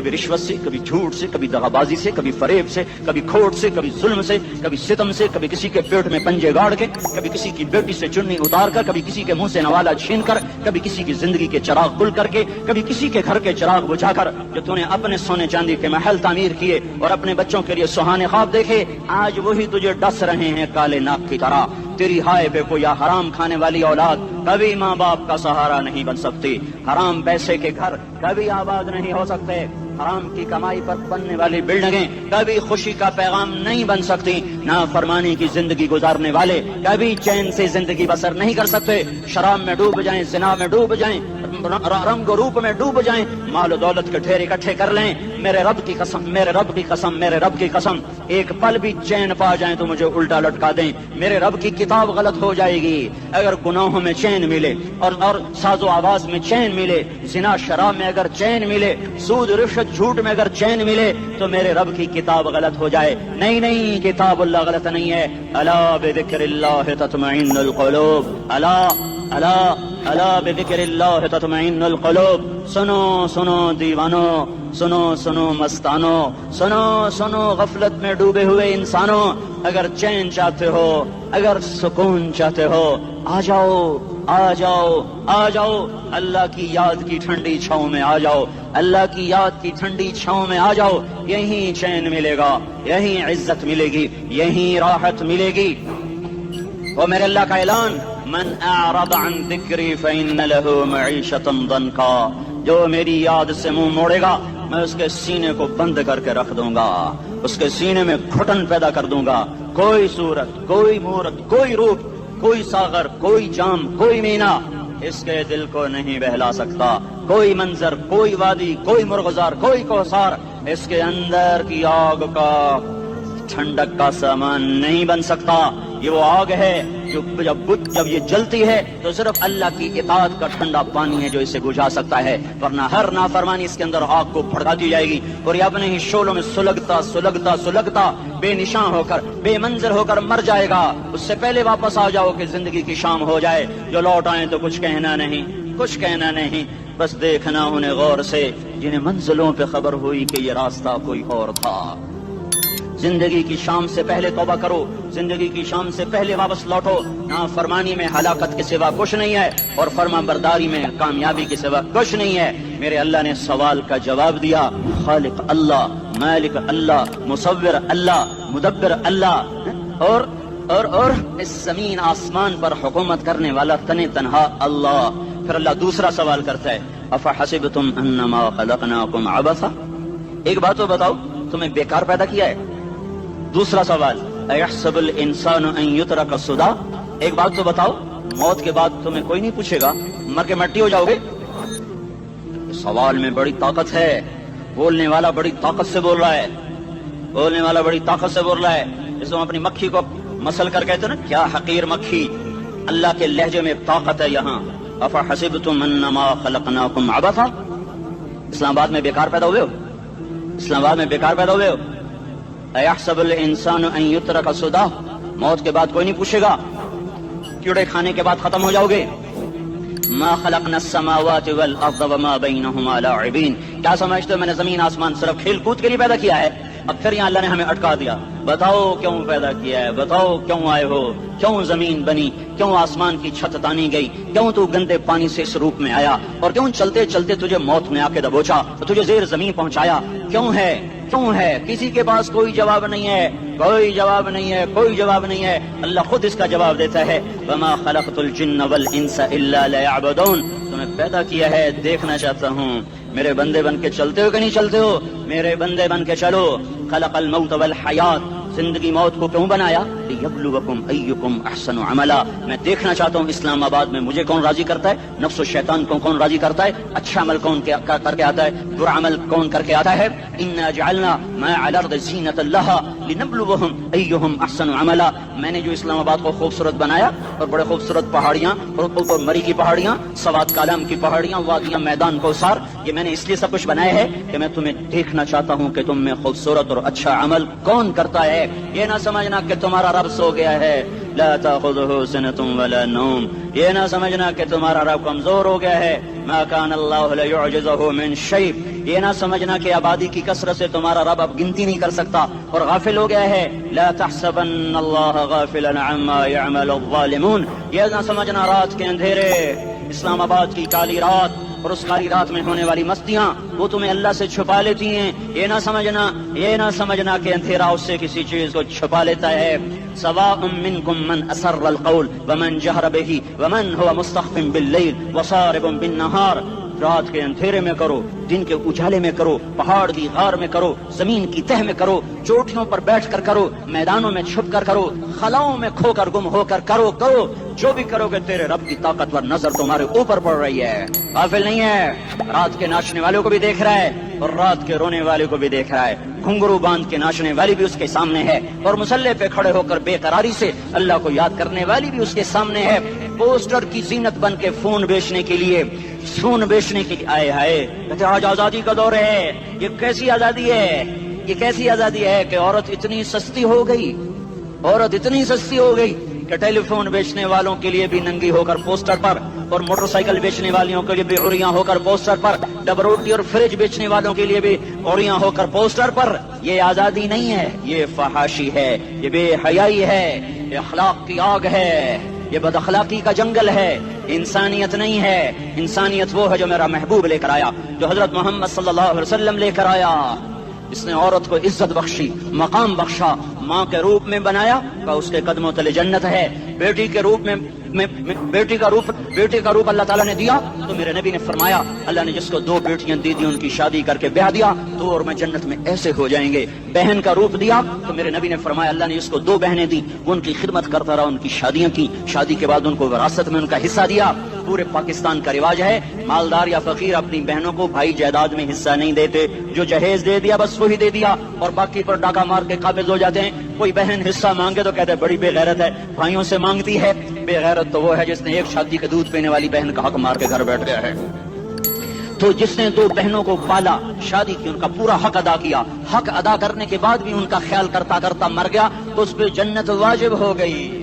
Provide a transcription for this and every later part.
کبھی رشوت سے، کبھی جھوٹ سے، کبھی دغابازی سے، کبھی فریب سے، کبھی کھوٹ سے، کبھی ظلم سے، کبھی ستم سے، کبھی کسی کے پیٹ میں پنجے گاڑ کے، کبھی کسی کی بیٹی سے چنی اتار کر، کبھی کسی کے منہ سے نوالا چھین کر، کبھی کسی کی زندگی کے چراغ گل کر کے، کبھی کسی کے گھر کے چراغ بجھا کر. جو تو نے اپنے سونے چاندی کے محل تعمیر کیے اور اپنے بچوں کے لیے سہانے خواب دیکھے، آج وہی تجھے ڈس رہے ہیں کالے ناک کی طرح. تیری ہائے پہ کوئی حرام کھانے والی اولاد کبھی ماں باپ کا سہارا نہیں بن سکتی. حرام پیسے کے گھر کبھی آباد نہیں ہو سکتے. حرام کی کمائی پر بننے والی بلڈنگیں کبھی خوشی کا پیغام نہیں بن سکتی. نافرمانی کی زندگی گزارنے والے کبھی چین سے زندگی بسر نہیں کر سکتے. شراب میں ڈوب جائیں، زنا میں ڈوب جائیں، رنگ و روپ میں ڈوب جائیں، مال و دولت کے ڈھیر اکٹھے کر لیں، میرے رب کی قسم، میرے رب کی قسم، میرے رب کی قسم، ایک پل بھی چین پا جائیں تو مجھے الٹا لٹکا دیں. میرے رب کی کتاب غلط ہو جائے گی اگر گناہوں میں چین ملے اور ساز و آواز میں چین ملے، زنا شراب میں اگر چین ملے، سود رشوت جھوٹ میں اگر چین ملے تو میرے رب کی کتاب غلط ہو جائے. نہیں نہیں، کتاب اللہ غلط نہیں ہے. الا بذکر اللہ تطمئن القلوب، الا الا الا بذکر اللہ تطمئن القلوب. سنو سنو دیوانو، سنو سنو مستانو، سنو سنو غفلت میں ڈوبے ہوئے انسانوں، اگر چین چاہتے ہو، اگر سکون چاہتے ہو، آ جاؤ آ جاؤ آ جاؤ، اللہ کی یاد کی ٹھنڈی چھاؤں میں آ جاؤ، اللہ کی یاد کی ٹھنڈی چھاؤں میں آ جاؤ. یہیں چین ملے گا، یہیں عزت ملے گی، یہیں راحت ملے گی. وہ میرے اللہ کا اعلان، من اعرض عن ذکری فإن له معیشۃ ضنکا، جو میری یاد سے منہ موڑے گا میں اس کے سینے کو بند کر کے رکھ دوں گا، اس کے سینے میں گھٹن پیدا کر دوں گا. کوئی صورت، کوئی مورت، کوئی روپ، کوئی ساغر، کوئی جام، کوئی مینا اس کے دل کو نہیں بہلا سکتا. کوئی منظر، کوئی وادی، کوئی مرغزار، کوئی کوثار اس کے اندر کی آگ کا ٹھنڈک کا سامان نہیں بن سکتا. یہ وہ آگ ہے جو جب یہ جلتی ہے تو صرف اللہ کی اطاعت کا ٹھنڈا پانی ہے جو اسے بجھا سکتا ہے، ورنہ ہر نافرمانی اس کے اندر آگ کو بھڑکاتی جائے گی اور یہ اپنے ہی شعلوں میں سلگتا سلگتا سلگتا بے نشان ہو کر، بے منظر ہو کر مر جائے گا. اس سے پہلے واپس آ جاؤ کہ زندگی کی شام ہو جائے. جو لوٹ آئیں تو کچھ کہنا نہیں، کچھ کہنا نہیں، بس دیکھنا انہیں غور سے جنہیں منزلوں پہ خبر ہوئی کہ یہ راستہ کوئی اور تھا. زندگی کی شام سے پہلے توبہ کرو، زندگی کی شام سے پہلے واپس لوٹو. نافرمانی میں ہلاکت کے سوا کچھ نہیں ہے اور فرما برداری میں کامیابی کے سوا کچھ نہیں ہے. میرے اللہ نے سوال کا جواب دیا. خالق اللہ، مالک اللہ، مصور اللہ، مدبر اللہ، اور اس زمین آسمان پر حکومت کرنے والا تن تنہا اللہ. پھر اللہ دوسرا سوال کرتا ہے، افحسبتم انما خلقناکم عبثا، ایک بات تو بتاؤ تمہیں بیکار پیدا کیا ہے. دوسرا سوال، ایحسب الانسان ان یترک سدی، ایک بات تو بتاؤ موت کے بعد تمہیں کوئی نہیں پوچھے گا، مر کے مٹی ہو جاؤ گے. سوال میں بڑی طاقت ہے، بولنے والا بڑی طاقت سے بول رہا ہے، بولنے والا بڑی طاقت سے بول رہا ہے. جس کو اپنی مکھی کو مسل کر کہتے نا، کیا حقیر مکھی، اللہ کے لہجے میں طاقت ہے یہاں. افحسبتم انما خلقناکم عبثا، اسلام آباد میں بیکار پیدا ہوئے ہو، اسلام آباد میں بیکار پیدا ہوئے ہو. ایحسب الانسان ان یترک سدی، موت کے بعد کوئی نہیں پوچھے گا، کیڑے کھانے کے بعد ختم ہو جاؤ گے. ما خلقنا السماوات والارض وما بینہما لاعبین، کیا سمجھتے ہو میں نے زمین آسمان صرف کھیل کود کے لیے پیدا کیا ہے؟ اب پھر یہاں اللہ نے ہمیں اٹکا دیا. بتاؤ کیوں پیدا کیا ہے، بتاؤ کیوں آئے ہو، کیوں زمین بنی، کیوں آسمان کی چھت تانی گئی، کیوں تو گندے پانی سے اس روپ میں آیا، اور کیوں چلتے چلتے تجھے موت نے آ کے دبوچا، تجھے زیر زمین پہنچایا. کیوں ہے، کیوں ہے؟ کسی کے پاس کوئی جواب نہیں ہے، کوئی جواب نہیں ہے، کوئی جواب نہیں ہے. اللہ خود اس کا جواب دیتا ہے، وما خلقت الجن والانس الا لیعبدون، تمہیں پیدا کیا ہے دیکھنا چاہتا ہوں. میرے بندے بن کے چلتے ہو کہ نہیں چلتے ہو؟ میرے بندے بن کے چلو. خلق الموت والحیات، زندگی موت کو کیوں بنایا؟ لیبلوکم ایکم احسن عملا، میں دیکھنا چاہتا ہوں اسلام آباد میں مجھے کون راضی کرتا ہے، نفس و شیطان کو کون راضی کرتا ہے، اچھا عمل کون کر کے آتا ہے، برا عمل کون کر کے آتا ہے. انا جعلنا ما علی الارض زینۃ لها لنبلوہم ایہم احسن عملا، میں نے جو اسلام آباد کو خوبصورت بنایا اور بڑے خوبصورت پہاڑیاں اور مری کی پہاڑیاں، سوات کالام کی پہاڑیاں، وادیاں، میدان کوثر، یہ میں نے اس لیے سب کچھ بنایا ہے کہ میں تمہیں دیکھنا چاہتا ہوں کہ تم میں خوبصورت اور اچھا عمل کون کرتا ہے. یہ نہ سمجھنا کہ تمہارا رب سو گیا ہے، لا تاخذہ سنۃ ولا نوم، یہ نہ سمجھنا کہ تمہارا رب کمزور ہو گیا ہے. ما کان اللہ لیعجزہ من شیء، یہ نہ سمجھنا کہ آبادی کی کثرت سے تمہارا رب اب گنتی نہیں کر سکتا اور غافل ہو گیا ہے. لا تحسبن اللہ غافلا عما يعمل الظالمون. یہ نہ سمجھنا رات کے اندھیرے، اسلام آباد کی کالی رات اور اس کالی رات میں ہونے والی مستیاں وہ تمہیں اللہ سے چھپا لیتی ہیں. یہ نہ سمجھنا کہ اندھیرا اس سے کسی چیز کو چھپا لیتا ہے. سواء منکم من اسر القول ومن جہر به ومن هو مستخف باللیل وصارب بالنہار. رات کے اندھیرے میں کرو، دن کے اجالے میں کرو، پہاڑ کی غار میں کرو، زمین کی تہ میں کرو، چوٹیوں پر بیٹھ کر کرو، میدانوں میں چھپ کر کرو، خلاؤں میں کھو کر گم ہو کر کرو. جو بھی کرو گے تیرے رب کی طاقتور نظر تمہارے اوپر پڑ رہی ہے. غافل نہیں ہے، رات کے ناچنے والوں کو بھی دیکھ رہا ہے اور رات کے رونے والے کو بھی دیکھ رہا ہے. گھنگرو باندھ کے ناچنے والی بھی اس کے سامنے ہے اور مسلح پہ کھڑے ہو کر بے قراری سے اللہ کو یاد کرنے والی بھی اس کے سامنے ہے. پوسٹر کی زینت بن کے فون بیچنے کے لیے آئے کہتے آج آزادی کا دور ہے. یہ کیسی آزادی ہے کہ عورت اتنی سستی ہو گئی کہ ٹیلی فون بیچنے والوں کے لیے بھی ننگی ہو کر پوسٹر پر اور موٹر سائیکل بیچنے والوں کے لیے بھی عریاں ہو کر پوسٹر پر، ڈبل روٹی اور فریج بیچنے والوں کے لیے بھی عریاں ہو کر پوسٹر پر. یہ آزادی نہیں ہے، یہ فحاشی ہے، یہ بے حیائی ہے، یہ اخلاق کی آگ ہے، یہ بد اخلاقی کا جنگل ہے. انسانیت نہیں ہے. انسانیت وہ ہے جو میرا محبوب لے کر آیا، جو حضرت محمد صلی اللہ علیہ وسلم لے کر آیا. اس نے عورت کو عزت بخشی، مقام بخشا، ماں کے روپ میں بنایا کہ اس کے قدموں تلے جنت ہے. بیٹی کے روپ میں بیٹی کا روپ اللہ تعالیٰ نے دیا تو میرے نبی نے فرمایا اللہ نے جس کو 2 بیٹیاں دی ان کی شادی کر کے بیاہ دیا تو اور میں جنت میں ایسے ہو جائیں گے. بہن کا روپ دیا تو میرے نبی نے فرمایا اللہ نے جس کو 2 بہنیں دی وہ ان کی خدمت کرتا رہا، ان کی شادیاں کی، شادی کے بعد ان کو وراثت میں ان کا حصہ دیا. پورے پاکستان کا رواج ہے مالدار یا فقیر اپنی بہنوں کو بھائی جائیداد میں حصہ نہیں دیتے، جو جہیز دے دیا بس وہی دے دیا اور باقی پر ڈاکہ مار کے قابض ہو جاتے ہیں. کوئی بہن حصہ مانگے تو کہتے ہیں بڑی بے غیرت ہے، بھائیوں سے مانگتی ہے. بے غیرت تو وہ ہے جس نے ایک شادی کے دودھ پینے والی بہن کا حق مار کے گھر بیٹھ گیا ہے. تو جس نے 2 بہنوں کو پالا، شادی کی، ان کا پورا حق ادا کیا، حق ادا کرنے کے بعد بھی ان کا خیال کرتا کرتا مر گیا تو اس پہ جنت واجب ہو گئی.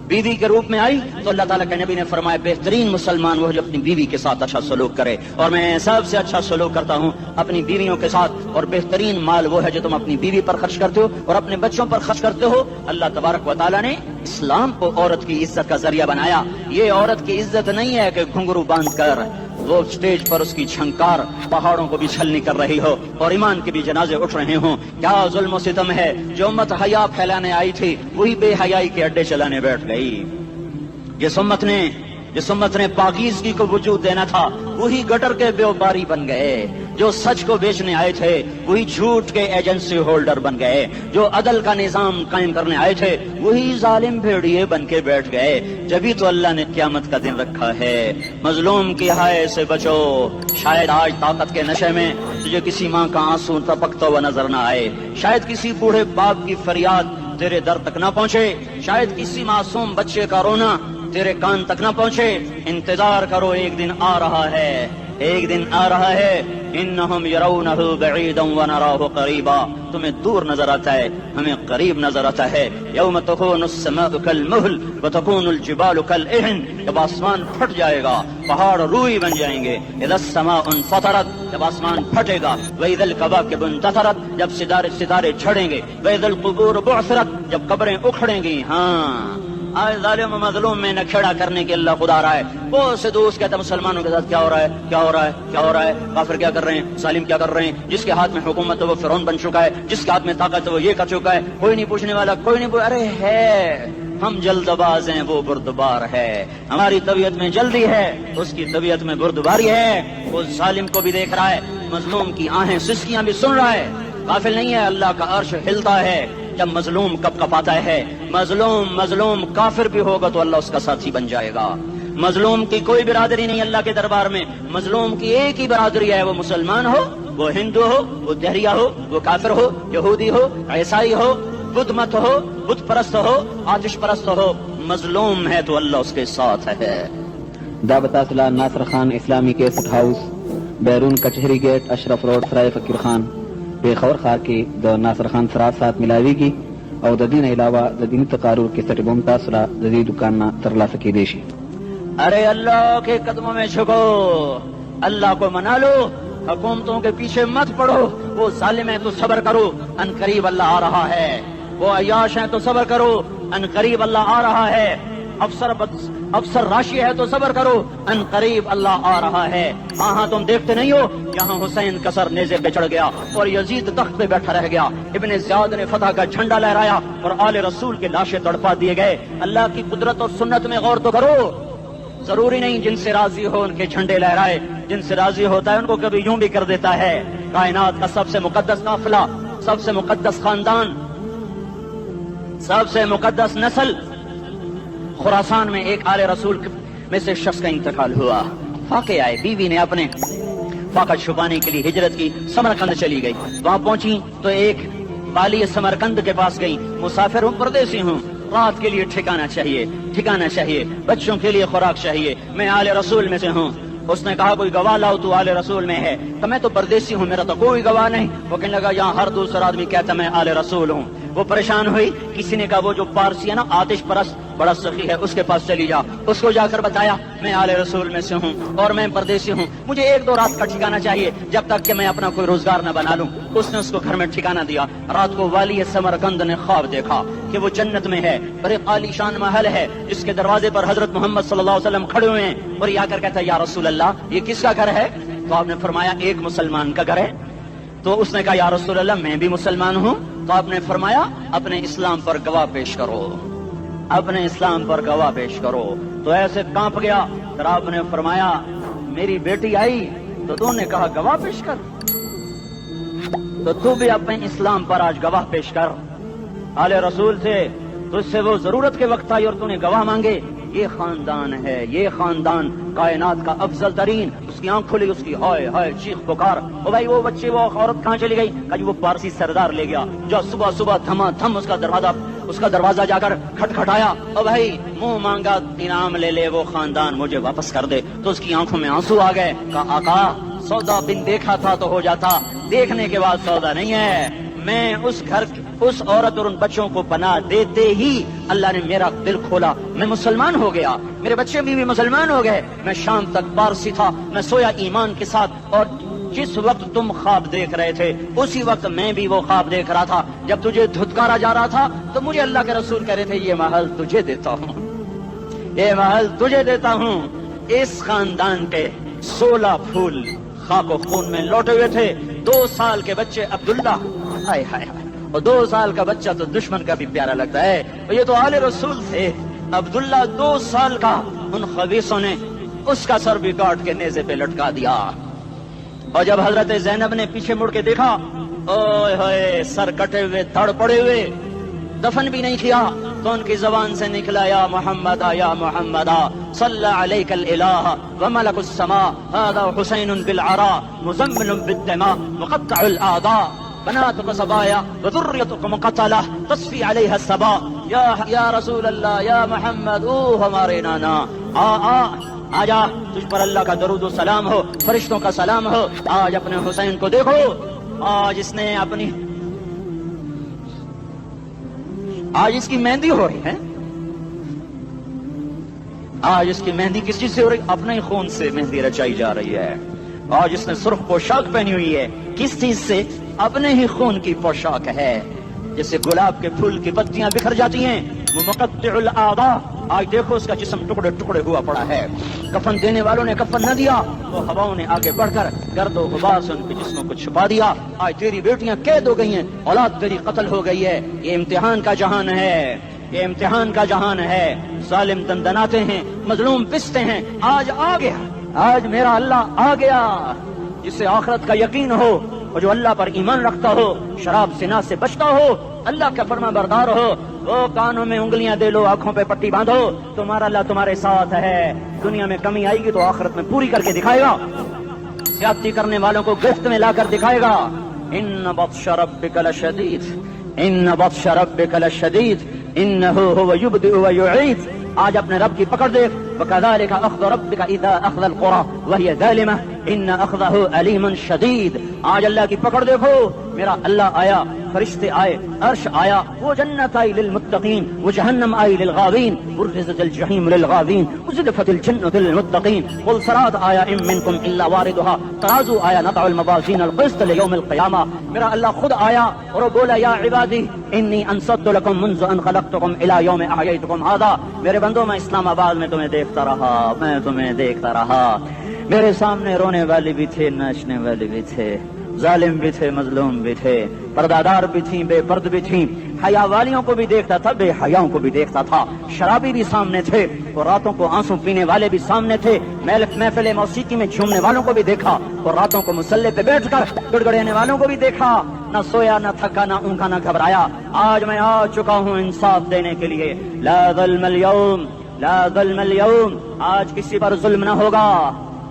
بیوی کے روپ میں آئی تو اللہ تعالیٰ کے نبی نے فرمایا بہترین مسلمان وہ جو اپنی بیوی کے ساتھ اچھا سلوک کرے، اور میں سب سے اچھا سلوک کرتا ہوں اپنی بیویوں کے ساتھ. اور بہترین مال وہ ہے جو تم اپنی بیوی پر خرچ کرتے ہو اور اپنے بچوں پر خرچ کرتے ہو. اللہ تبارک و تعالیٰ نے اسلام کو عورت کی عزت کا ذریعہ بنایا. یہ عورت کی عزت نہیں ہے کہ گھنگرو باندھ کر وہ اسٹیج پر اس کی چھنکار پہاڑوں کو بھی چھلنی کر رہی ہو اور ایمان کے بھی جنازے اٹھ رہے ہوں. کیا ظلم و ستم ہے. جو امت حیا پھیلانے آئی تھی وہی بے حیائی کے اڈے چلانے بیٹھ گئی. جس امت نے پاکیزگی کو وجود دینا تھا وہی گٹر کے بیوباری بن گئے. جو سچ کو بیچنے آئے تھے وہی جھوٹ کے ایجنسی ہولڈر بن گئے. جو عدل کا نظام قائم کرنے آئے تھے وہی ظالم بھیڑیے بن کے بیٹھ گئے. جبھی تو اللہ نے قیامت کا دن رکھا ہے. مظلوم کی ہائے سے بچو. شاید آج طاقت کے نشے میں تجھے کسی ماں کا آنسو ٹپکتا ہوا نظر نہ آئے، شاید کسی بوڑھے باپ کی فریاد تیرے در تک نہ پہنچے، شاید کسی معصوم بچے کا رونا تیرے کان تک نہ پہنچے. انتظار کرو، ایک دن آ رہا ہے، ایک دن آ رہا ہے. انہم یرونہ بعیدا ونراہ قریبا. تمہیں دور نظر آتا ہے، ہمیں قریب نظر آتا ہے. یوم تکون السماء کالمہل وتکون الجبال کالعہن. جب آسمان پھٹ جائے گا پہاڑ روئی بن جائیں گے. اذا السماء انفطرت. جب آسمان پھٹے گا. واذا الکواکب انتثرت. جب ستارے جھڑیں گے. واذا القبور بعثرت. جب قبریں اکھڑیں گی. ہاں آج ظالم و مظلوم میں نہ کھڑا کرنے کے اللہ خدا رہا ہے. بہت سے دوست کہتے ہیں مسلمانوں کے ساتھ کیا ہو رہا ہے، کیا ہو رہا ہے، کیا ہو رہا ہے، کافر کیا کر رہے ہیں، ظالم کیا کر رہے ہیں. جس کے ہاتھ میں حکومت ہے وہ فرعون بن چکا ہے، جس کے ہاتھ میں طاقت ہے وہ یہ کر چکا ہے. کوئی نہیں پوچھنے والا، کوئی نہیں ارے ہے ہم جلد باز ہیں، وہ بردبار ہے. ہماری طبیعت میں جلدی ہے، اس کی طبیعت میں بردباری ہے. وہ ظالم کو بھی دیکھ رہا ہے، مظلوم کی آہیں سسکیاں بھی سن رہا ہے. غافل نہیں ہے. اللہ کا عرش ہلتا ہے جب مظلوم کپ کپاتا ہے. مظلوم کافر بھی ہوگا تو اللہ اس کا ساتھی بن جائے گا. مظلوم کی کوئی برادری نہیں اللہ کے دربار میں. مظلوم کی ایک ہی برادری ہے، وہ مسلمان ہو، وہ ہندو ہو، وہ دہریہ ہو، وہ کافر ہو، یہودی ہو، عیسائی ہو، بدھ مت ہو، بت پرست ہو، آتش پرست ہو. مظلوم ہے تو اللہ اس کے ساتھ ہے. دعوت اصلاح ناصر خان اسلامی کیسٹ ہاؤس، بیرون کچہری گیٹ، اشرف روڈ، سرائے فقیر خان، پیښور ښار کې د ناصر خان سره سات ملاویږي او د دې نه علاوه د دیني تقارر کیسټ بم تاسو را د دې دکان نه ترلاسه کیدی شي. ارے اللہ کے قدموں میں جھکو، اللہ کو منا لو حکومتوں کے پیچھے مت پڑو، وہ ظالم ہے تو صبر کرو، ان قریب اللہ آ رہا ہے، وہ عیاش ہیں تو صبر کرو، ان قریب اللہ آ رہا ہے، افسر راشی ہے تو صبر کرو، ان قریب اللہ آ رہا ہے۔ ہاں تم دیکھتے نہیں ہو، یہاں حسین کسر نیزے پہ چڑھ گیا اور یزید تخت پہ بیٹھا رہ گیا، ابن زیاد نے فتح کا جھنڈا لہرایا اور آل رسول کے لاشیں تڑپا دیے گئے۔ اللہ کی قدرت اور سنت میں غور تو کرو، ضروری نہیں جن سے راضی ہو ان کے جھنڈے لہرائے، جن سے راضی ہوتا ہے ان کو کبھی یوں بھی کر دیتا ہے۔ کائنات کا سب سے مقدس قافلہ، سب سے مقدس خاندان، سب سے مقدس نسل، خراسان میں ایک آل رسول میں سے شخص کا انتقال ہوا۔ فاقے آئے، بیوی نے اپنے فاقہ چھپانے کے لیے ہجرت کی، سمرقند چلی گئی۔ وہاں پہنچی تو ایک بالی سمرقند کے پاس گئی، مسافر ہوں، پردیسی ہوں، رات کے لیے ٹھکانا چاہیے، بچوں کے لیے خوراک چاہیے، میں آل رسول میں سے ہوں۔ اس نے کہا کوئی گواہ لاؤ، تو آل رسول میں ہے؟ تو میں تو پردیسی ہوں، میرا تو کوئی گواہ نہیں۔ وہ کہنے لگا یہاں ہر دوسرا آدمی کہتا میں آل رسول ہوں۔ وہ پریشان ہوئی، کسی نے کہا وہ جو پارسی ہے نا آتش پرست بڑا سخی ہے، اس کے پاس چلی جا۔ اس کو جا کر بتایا میں آل رسول میں سے ہوں اور میں پردیسی ہوں، مجھے 1-2 رات کا ٹھکانا چاہیے جب تک کہ میں اپنا کوئی روزگار نہ بنا لوں۔ اس نے اس کو گھر میں ٹھکانا دیا۔ رات کو والی سمرقند نے خواب دیکھا کہ وہ جنت میں ہے، بڑے عالی شان محل ہے، جس کے دروازے پر حضرت محمد صلی اللہ علیہ وسلم کھڑے ہوئے ہیں، اور یہ آ کر کہتا ہے یا رسول اللہ یہ کس کا گھر ہے؟ تو آپ نے فرمایا ایک مسلمان کا گھر ہے۔ تو اس نے کہا یا رسول اللہ میں بھی مسلمان ہوں۔ تو آپ نے فرمایا اپنے اسلام پر گواہ پیش کرو، اپنے اسلام پر گواہ پیش کرو۔ تو ایسے کانپ گیا۔ پھر آپ نے فرمایا میری بیٹی آئی تو تو نے کہا گواہ پیش کر، تو تو بھی اپنے اسلام پر آج گواہ پیش کر۔ آل رسول سے تجھ سے وہ ضرورت کے وقت آئی اور تو نے گواہ مانگے۔ یہ خاندان ہے، یہ خاندان کائنات کا افضل ترین۔ اس کی آنکھ کھلی، اس کی ہائے ہائے چیخ پکار، او بھائی وہ بچے وہ عورت کہاں چلی گئی؟ کہ وہ پارسی سردار لے گیا جو صبح صبح دھما دھم اس کا دروازہ جا کر کھٹکھٹایا، او بھائی منہ مانگا انعام لے لے، وہ خاندان مجھے واپس کر دے۔ تو اس کی آنکھوں میں آنسو آ گئے۔ کہا آقا سودا بن دیکھا تھا تو ہو جاتا، دیکھنے کے بعد سودا نہیں ہے۔ میں اس عورت اور ان بچوں کو پناہ دیتے ہی اللہ نے میرا دل کھولا، میں مسلمان ہو گیا، میرے بچے بھی مسلمان ہو گئے۔ میں شام تک پارسی تھا، میں سویا ایمان کے ساتھ، اور جس وقت تم خواب دیکھ رہے تھے اسی وقت میں بھی وہ خواب دیکھ رہا تھا۔ جب تجھے دھتکارا جا رہا تھا تو مجھے اللہ کے رسول کہہ رہے تھے یہ محل تجھے دیتا ہوں، یہ محل تجھے دیتا ہوں۔ اس خاندان کے 16 پھول خاک و خون میں لوٹے ہوئے تھے۔ 2 سال کے بچے عبداللہ، ہائے ہائے ہائے، اور 2 سال کا بچہ تو دشمن کا بھی پیارا لگتا ہے، اور یہ تو آل رسول تھے۔ عبداللہ 2 سال کا، ان خبیثوں نے اس کا سر بھی کاٹ کے نیزے پہ لٹکا دیا۔ اور جب حضرت زینب نے پیچھے مڑ کے دیکھا، اوئے ہوئے سر کٹے ہوئے، دھڑ پڑے ہوئے، دفن بھی نہیں کیا، تو ان کی زبان سے نکلا یا محمد یا محمد صلی علیک الالہ وملک السماء هذا حسین بالعراء مزمن بالدماء مقطع الاعضاء بناتك صبايا وذريتك مقتلة تصفي عليها الصبا یا رسول اللہ یا محمد، او ہمارے نانا، آجا تجھ پر اللہ کا درود و سلام ہو، فرشتوں کا سلام ہو۔ آج اپنے حسین کو دیکھو، آج اس کی مہندی ہو رہی ہے۔ آج اس کی مہندی کس چیز سے ہو رہی؟ اپنے ہی خون سے مہندی رچائی جا رہی ہے۔ آج اس نے سرخ پوشاک پہنی ہوئی ہے، کس چیز سے؟ اپنے ہی خون کی پوشاک ہے۔ جیسے گلاب کے پھول کی پتیاں بکھر جاتی ہیں، وہ مقطع الاعضاء، آج دیکھو اس کا جسم ٹکڑے ٹکڑے ہوا پڑا ہے۔ کفن دینے والوں نے کفن نہ دیا، وہ ہواؤں نے آگے بڑھ کر گرد و غبار سے ان کے جسموں کو چھپا دیا۔ آج تیری بیٹیاں قید ہو گئی ہیں، اولاد تیری قتل ہو گئی ہے۔ یہ امتحان کا جہان ہے، یہ امتحان کا جہان ہے۔ ظالم دندناتے ہیں، مظلوم پستے ہیں۔ آج آ گیا، آج میرا اللہ آ گیا، جسے آخرت کا یقین ہو اور جو اللہ پر ایمان رکھتا ہو، شراب زنا سے بچتا ہو، اللہ کا فرما بردار ہو، وہ کانوں میں انگلیاں دے لو، آنکھوں پہ پٹی باندھو، تمہارا اللہ تمہارے ساتھ ہے۔ دنیا میں کمی آئے گی تو آخرت میں پوری کر کے دکھائے گا، زیادتی کرنے والوں کو گرفت میں لا کر دکھائے گا۔ ان بطش ربک لشدید، ان بطش ربک لشدید انہ هو یبدئ ویعید۔ آج اپنے رب کی پکڑ دیکھ، وکذالک اخذ ربک اذا اخذ القری وہی ظالمہ ان اخذہ علیم شدید۔ آج اللہ کی پکڑ دیکھو، میرا اللہ آیا فرشتے آئے، عرش آیا، وہ جنت آئی للمتقین، وہ جہنم آئی للغاوین، برزت الجحیم للغاوین، ازلفت الجنت للمتقین، قل صراط آیا ام منکم الا واردها، ترازو آیا، نضع الموازین القسط لیوم القیامہ. میرا اللہ خود آیا اور وہ بولا یا عبادی انی انصت لکم منذ ان خلقتکم الی یوم احییتکم ھذا. میرے بندوں میں اسلام آباد میں تمہیں دیکھتا رہا، میں تمہیں دیکھتا رہا. میرے سامنے رونے والے بھی تھے، ناچنے والے بھی تھے، ظالم بھی تھے، مظلوم بھی تھے، پردہ بھی تھیں، بے پرد بھی تھیں. حیا والیوں کو بھی دیکھتا تھا، بے حیاؤں کو بھی دیکھتا تھا. شرابی بھی سامنے تھے اور راتوں کو آنسو پینے والے بھی سامنے تھے. محفل موسیقی میں جھومنے والوں کو بھی دیکھا اور راتوں کو مصلی پہ بیٹھ کر گڑگڑانے والوں کو بھی دیکھا. نہ سویا، نہ تھکا، نہ اونگا، نہ گھبرایا. آج میں آ چکا ہوں انصاف دینے کے لیے. لا ظلم اليوم، لا ظلم اليوم. آج کسی پر ظلم نہ ہوگا،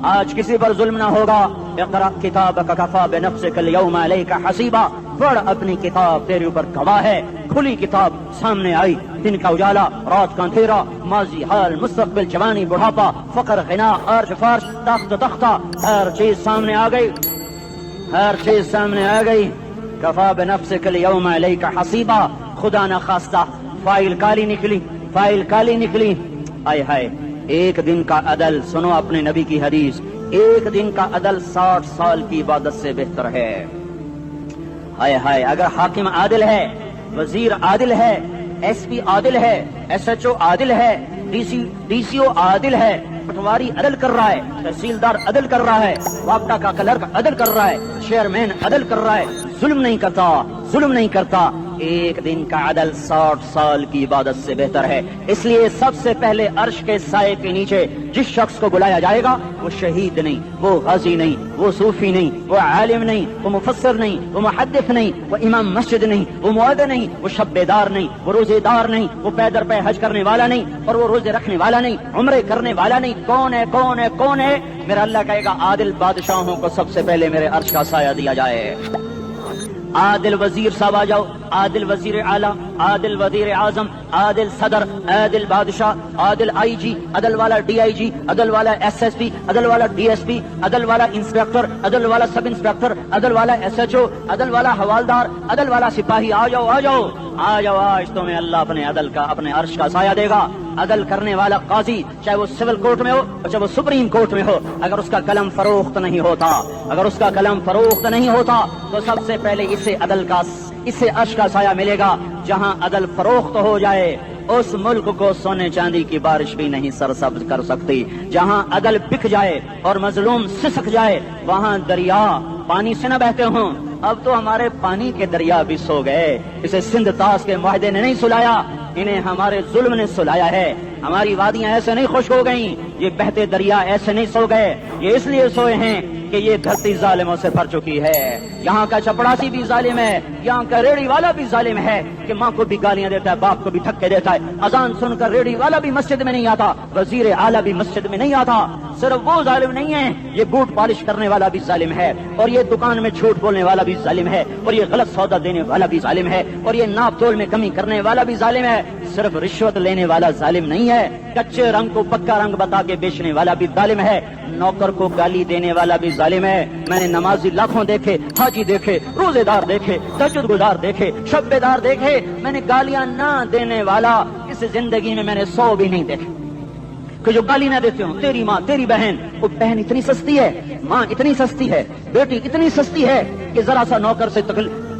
آج کسی پر ظلم نہ ہوگا. اقرأ کتابک کفی بنفسک اليوم علیک حسیبا. پڑھ اپنی کتاب، تیرے اوپر گواہ ہے. کھلی کتاب سامنے آئی، دن کا اجالا، رات کا اندھیرا، ماضی، حال، مستقبل، جوانی، بڑھاپا، فقر، غنا، عرش، فرش، تخت، تختہ، ہر چیز سامنے آ گئی، ہر چیز سامنے آ گئی. کفی بنفسک اليوم علیک حسیبا. خدا نہ خواستہ فائل کالی نکلی، فائل کالی نکلی. آئے ہائے، ایک دن کا عدل، سنو اپنے نبی کی حدیث، ایک دن کا عدل 60 سال کی عبادت سے بہتر ہے. ہائے ہائے، اگر حاکم عادل ہے، وزیر عادل ہے، ایس پی عادل ہے، ایس ایچ او عادل ہے، ڈی سی او عادل ہے، پٹواری عدل کر رہا ہے، تحصیلدار عدل کر رہا ہے، وابڈا کا کلرک عدل کر رہا ہے، چیئرمین عدل کر رہا ہے، ظلم نہیں کرتا، ظلم نہیں کرتا، ایک دن کا عدل 60 سال کی عبادت سے بہتر ہے. اس لیے سب سے پہلے عرش کے سائے کے نیچے جس شخص کو بلایا جائے گا وہ شہید نہیں، وہ غازی نہیں، وہ صوفی نہیں، وہ عالم نہیں، وہ مفسر نہیں، وہ محدث نہیں، وہ امام مسجد نہیں، وہ مؤذن نہیں، وہ شب بیدار نہیں، وہ روزے دار نہیں، وہ پیدر پہ حج کرنے والا نہیں، اور وہ روزے رکھنے والا نہیں، عمرے کرنے والا نہیں. کون ہے، کون ہے، کون ہے؟ میرا اللہ کہے گا عادل بادشاہوں کو سب سے پہلے میرے عرش کا سایہ دیا جائے. عادل وزیر صاحب آ جاؤ، عادل وزیر اعلیٰ، عادل وزیر اعظم، عادل صدر، عادل بادشاہ، عادل آئی جی، عدل والا ڈی آئی جی، عدل والا ایس ایس پی، عدل والا ڈی ایس پی، عدل والا انسپیکٹر، عدل والا سب انسپیکٹر، عدل والا ایس ایچ او، عدل والا حوالدار، عدل والا سپاہی. آ جاؤ، آ جاؤ، آ جاؤ. آج تمہیں اللہ اپنے عدل کا، اپنے عرش کا سایہ دے گا. عدل کرنے والا قاضی، چاہے وہ سول کورٹ میں ہو اور چاہے وہ سپریم کورٹ میں ہو، اگر اس کا قلم فروخت نہیں ہوتا، اگر اس کا قلم فروخت نہیں ہوتا تو سب سے پہلے اسے عدل کا، اسے عرش کا سایہ ملے گا. جہاں عدل فروخت ہو جائے اس ملک کو سونے چاندی کی بارش بھی نہیں سرسبز کر سکتی. جہاں عدل بک جائے اور مظلوم سسک جائے وہاں دریا پانی سے نہ بہتے ہوں. اب تو ہمارے پانی کے دریا بھی سو گئے. اسے سندھ طاس کے معاہدے نے نہیں سلایا، انہیں ہمارے ظلم نے سلایا ہے. ہماری وادیاں ایسے نہیں خشک ہو گئیں، یہ بہتے دریا ایسے نہیں سو گئے. یہ اس لیے سوئے ہیں کہ یہ دھرتی ظالموں سے بھر چکی ہے. یہاں کا چپڑاسی بھی ظالم ہے، یہاں کا ریڑھی والا بھی ظالم ہے کہ ماں کو بھی گالیاں دیتا ہے، باپ کو بھی دھکے دیتا ہے. اذان سن کر ریڑھی والا بھی مسجد میں نہیں آتا، وزیر اعلیٰ بھی مسجد میں نہیں آتا. صرف وہ ظالم نہیں ہے، یہ بوٹ پالش کرنے والا بھی ظالم ہے، اور یہ دکان میں جھوٹ بولنے والا بھی ظالم ہے، اور یہ غلط سودا دینے والا بھی ظالم ہے، اور یہ ناپ تول میں کمی کرنے والا بھی ظالم ہے. صرف رشوت لینے والا ظالم نہیں ہے، کچے رنگ کو پکا رنگ بتا کے بیچنے والا بھی ظالم ہے، نوکر کو گالی دینے والا بھی ظالم ہے. میں نے نمازی لاکھوں دیکھے، حاجی دیکھے، روزے دار دیکھے، تہجد گزار دیکھے، شب بیدار دیکھے، میں نے گالیاں نہ دینے والا اس زندگی میں نے 100 بھی نہیں دیکھے کہ جو گالی نہ دیتے ہوں. تیری ماں، تیری بہن، وہ بہن اتنی سستی ہے، ماں اتنی سستی ہے، بیٹی اتنی سستی ہے کہ ذرا سا نوکر سے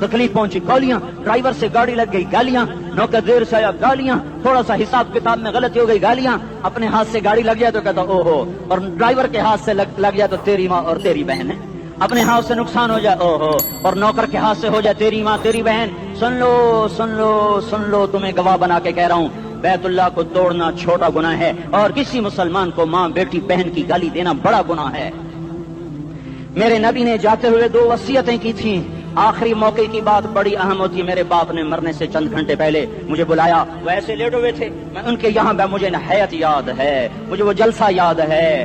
تکلیف پہنچی گالیاں، ڈرائیور سے گاڑی لگ گئی گالیاں، نوکر دیر سے آیا گالیاں، تھوڑا سا حساب کتاب میں غلطی ہو گئی گالیاں، اپنے ہاتھ سے گاڑی لگ جائے تو کہتا او ہو، اور ڈرائیور کے ہاتھ سے لگ جائے تو تیری ماں اور تیری بہن ہے. اپنے ہاتھ سے نقصان ہو جائے او ہو، اور نوکر کے ہاتھ سے ہو جائے تیری ماں تیری بہن. سن لو سن لو سن لو، تمہیں گواہ بنا کے کہہ رہا ہوں، بیت اللہ کو توڑنا چھوٹا گناہ ہے اور کسی مسلمان کو ماں، بیٹی، بہن کی گالی دینا بڑا گناہ ہے. میرے نبی نے جاتے ہوئے 2 وصیتیں کی تھیں. آخری موقع کی بات بڑی اہم ہوتی ہے. میرے باپ نے مرنے سے چند گھنٹے پہلے مجھے بلایا، وہ ایسے لیٹے ہوئے تھے، میں ان کے یہاں مجھے حیات یاد ہے، مجھے وہ جلسہ یاد ہے.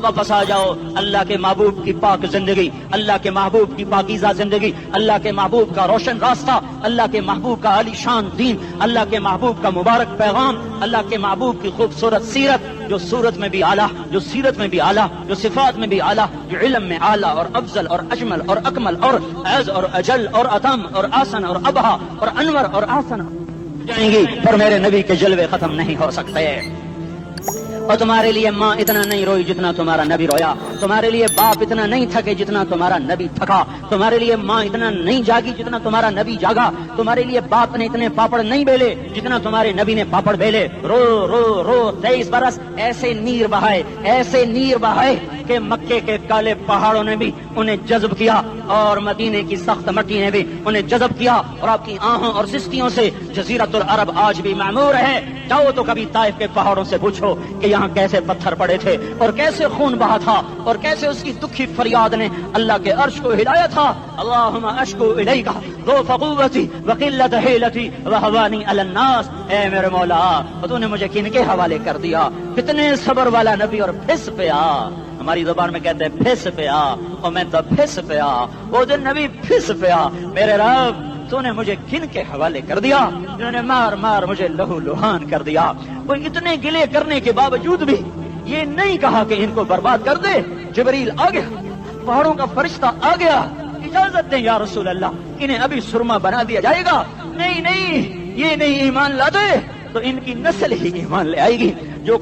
واپس آ جاؤ اللہ کے محبوب کی پاک زندگی, اللہ کے محبوب کی پاکیزہ زندگی, اللہ کے محبوب کا روشن راستہ, اللہ کے محبوب کا عالی شان دین, اللہ کے محبوب کا مبارک پیغام, اللہ کے محبوب کی خوبصورت سیرت جو صورت میں بھی اعلیٰ, جو سیرت میں بھی اعلیٰ, جو صفات میں بھی اعلیٰ, جو علم میں اعلیٰ اور افضل اور اجمل اور اکمل اور اعز اور اجل اور اتم اور آسن اور ابہا اور انور اور آسن جائیں گی, پر میرے نبی کے جلوے ختم نہیں ہو سکتے. اور تمہارے لیے ماں اتنا نہیں روئی جتنا تمہارا نبی رویا, تمہارے لیے باپ اتنا نہیں تھکے جتنا تمہارا نبی تھکا, تمہارے لیے ماں اتنا نہیں جاگی جتنا تمہارا نبی جاگا, تمہارے لیے باپ نے اتنے پاپڑ نہیں بیلے جتنا تمہارے نبی نے پاپڑ بیلے. رو رو رو 23 برس ایسے نیر بہائے, ایسے نیر بہائے کہ مکے کے کالے پہاڑوں نے بھی انہیں جذب کیا اور مدینے کی سخت مٹی نے بھی انہیں جذب کیا, اور آپ کی آہوں اور سستیوں سے جزیرۃ العرب آج بھی معمور ہے. جاؤ تو کبھی طائف کے پہاڑوں سے پوچھو کہ یہاں کیسے پتھر پڑے تھے اور کیسے خون بہا تھا اور کیسے اس کی دکھی فریاد نے اللہ کے عرش کو ہلایا تھا. اللہم اشکو الیک ضعف قوتی وقلت حیلتی وہوانی علی الناس, اے میرے مولا تو نے مجھے کن کے حوالے کر دیا. کتنے صبر والا نبی اور پھس پیا, ہماری زبان میں کہتے ہیں پھس پیا, اور میں تو پھس پیا, وہ دن نبی پھس پیا. میرے رب تو نے مجھے کن کے حوالے کر دیا جنہوں نے مار مار مجھے لہو لہان کر دیا. وہ اتنے گلے کرنے کے باوجود بھی یہ نہیں کہا کہ ان کو برباد کر دے. جبریل آ گیا, پہاڑوں کا فرشتہ آ گیا, اجازت دیں یا رسول اللہ, انہیں ابھی سرما بنا دیا جائے گا. نہیں نہیں, یہ نہیں ایمان لاتے تو ان کی نسل ہی ایمان لے آئے گی. جو